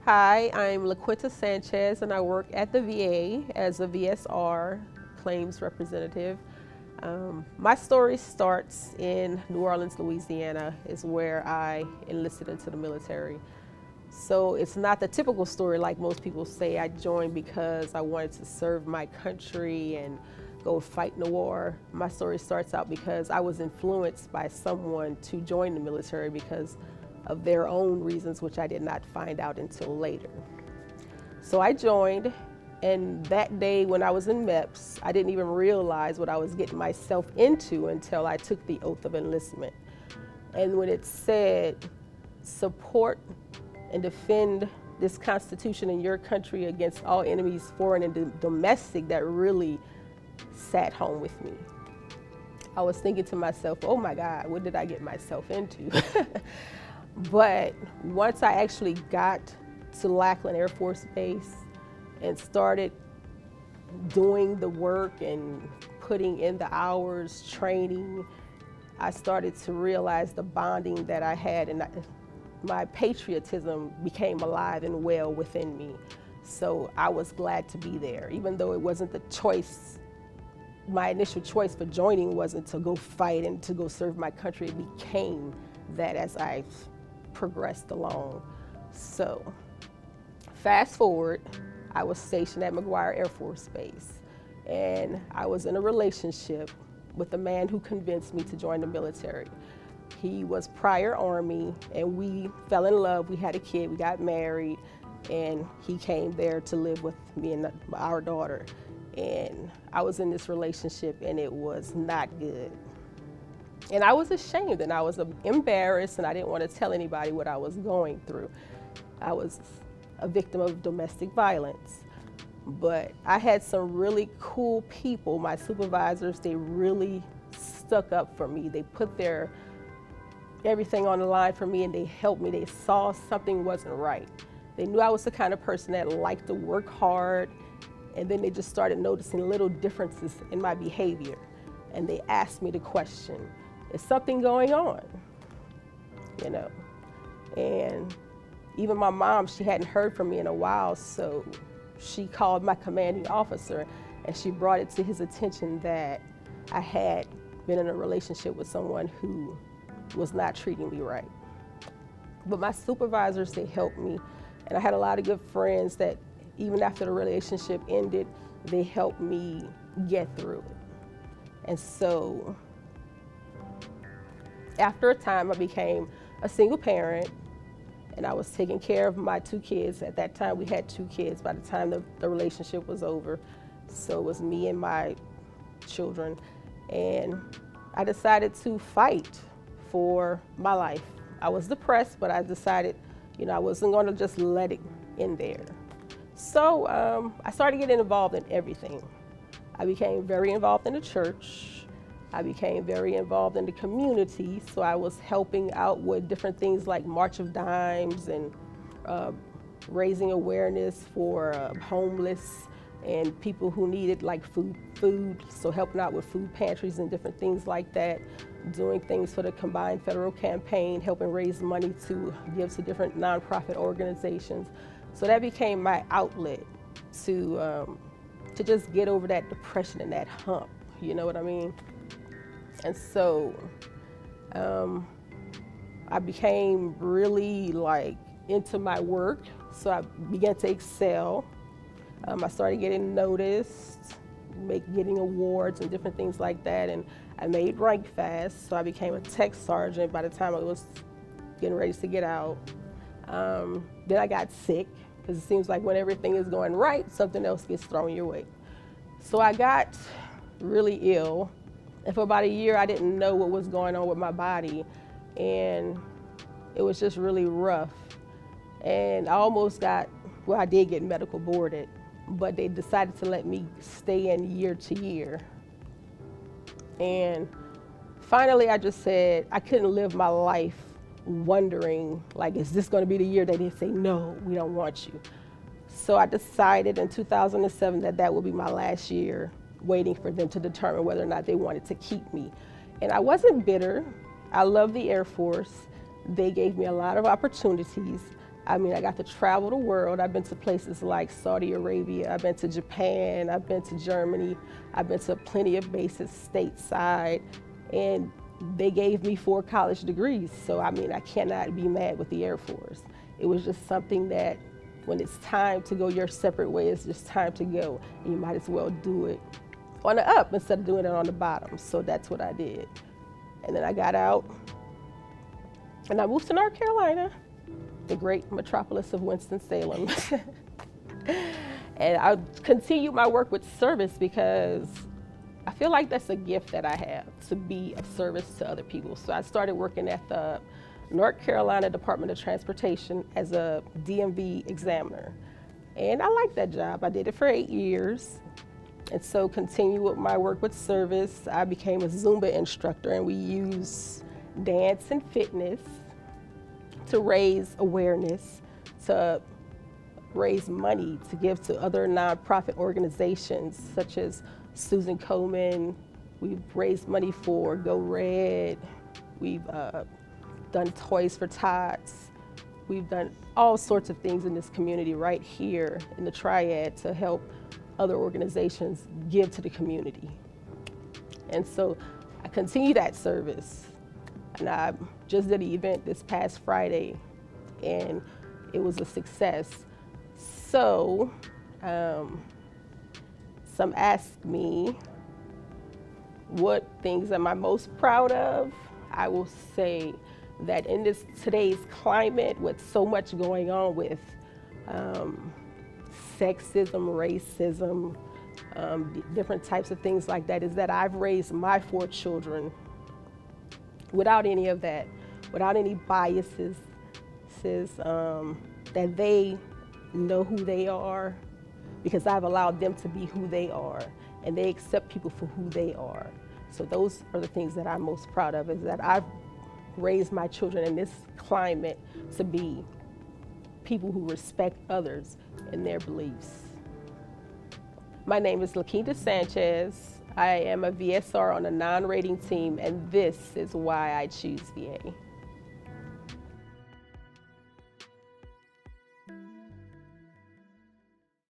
Hi, I'm LaQuinta Sanchez, and I work at the VA as a VSR claims representative. My story starts in New Orleans, Louisiana, is where I enlisted into the military. So it's not the typical story like most people say I joined because I wanted to serve my country and go fight in the war. My story starts out because I was influenced by someone to join the military because of their own reasons, which I did not find out until later. So I joined, and that day when I was in MEPS, I didn't even realize what I was getting myself into until I took the oath of enlistment. And when it said, support and defend this Constitution in your country against all enemies, foreign and domestic, that really sat home with me. I was thinking to myself, oh my God, what did I get myself into? But once I actually got to Lackland Air Force Base and started doing the work and putting in the hours, training, I started to realize the bonding that I had, and my patriotism became alive and well within me. So I was glad to be there, even though it wasn't the choice. My initial choice for joining wasn't to go fight and to go serve my country. It became that as I progressed along. So fast forward, I was stationed at McGuire Air Force Base, and I was in a relationship with a man who convinced me to join the military. He was prior Army, and we fell in love. We had a kid, we got married, and he came there to live with me and our daughter. And I was in this relationship, and it was not good. And I was ashamed, and I was embarrassed, and I didn't want to tell anybody what I was going through. I was a victim of domestic violence. But I had some really cool people, my supervisors. They really stuck up for me. They put their everything on the line for me, and they helped me. They saw something wasn't right. They knew I was the kind of person that liked to work hard, and then they just started noticing little differences in my behavior. And they asked me the question, is something going on? You know, and even my mom, she hadn't heard from me in a while, so she called my commanding officer, and she brought it to his attention that I had been in a relationship with someone who was not treating me right. But my supervisors, they helped me, and I had a lot of good friends that even after the relationship ended, they helped me get through it. And so after a time, I became a single parent, and I was taking care of my two kids. At that time, we had two kids by the time the relationship was over. So it was me and my children. And I decided to fight for my life. I was depressed, but I decided, you know, I wasn't going to just let it in there. So I started getting involved in everything. I became very involved in the church. I became very involved in the community, so I was helping out with different things like March of Dimes and raising awareness for homeless and people who needed like food, so helping out with food pantries and different things like that, doing things for the Combined Federal Campaign, helping raise money to give to different nonprofit organizations. So that became my outlet to just get over that depression and that hump, you know what I mean? And so I became really like into my work, so I began to excel. I started getting noticed, getting awards and different things like that, and I made rank fast, so I became a tech sergeant by the time I was getting ready to get out. Then I got sick, because it seems like when everything is going right, something else gets thrown your way. So I got really ill, and for about a year I didn't know what was going on with my body, and it was just really rough. And I almost got, well, I did get medical boarded, but they decided to let me stay in year to year. And finally I just said I couldn't live my life wondering, like, is this going to be the year that they say, no, we don't want you? So I decided in 2007 that that would be my last year, waiting for them to determine whether or not they wanted to keep me. And I wasn't bitter. I love the Air Force. They gave me a lot of opportunities. I mean, I got to travel the world. I've been to places like Saudi Arabia, I've been to Japan, I've been to Germany, I've been to plenty of bases stateside, and they gave me 4 college degrees. So I mean, I cannot be mad with the Air Force. It was just something that when it's time to go your separate way, it's just time to go. And you might as well do it on the up instead of doing it on the bottom. So that's what I did. And then I got out and I moved to North Carolina, the great metropolis of Winston-Salem. And I continued my work with service because I feel like that's a gift that I have, to be of service to other people. So I started working at the North Carolina Department of Transportation as a DMV examiner. And I liked that job. I did it for 8 years. And so continued with my work with service. I became a Zumba instructor, and we use dance and fitness to raise awareness, to raise money, to give to other nonprofit organizations such as Susan Komen. We've raised money for Go Red. We've done Toys for Tots. We've done all sorts of things in this community right here in the Triad to help other organizations give to the community. And so I continue that service. And I just did an event this past Friday, and it was a success. So some ask me, what things am I most proud of? I will say that in today's climate, with so much going on with sexism, racism, different types of things like that, is that I've raised my 4 children without any of that, without any biases, that they know who they are, because I've allowed them to be who they are, and they accept people for who they are. So those are the things that I'm most proud of, is that I've raised my children in this climate to be people who respect others and their beliefs. My name is LaQuinta Sanchez. I am a VSR on a non-rating team, and this is why I choose VA.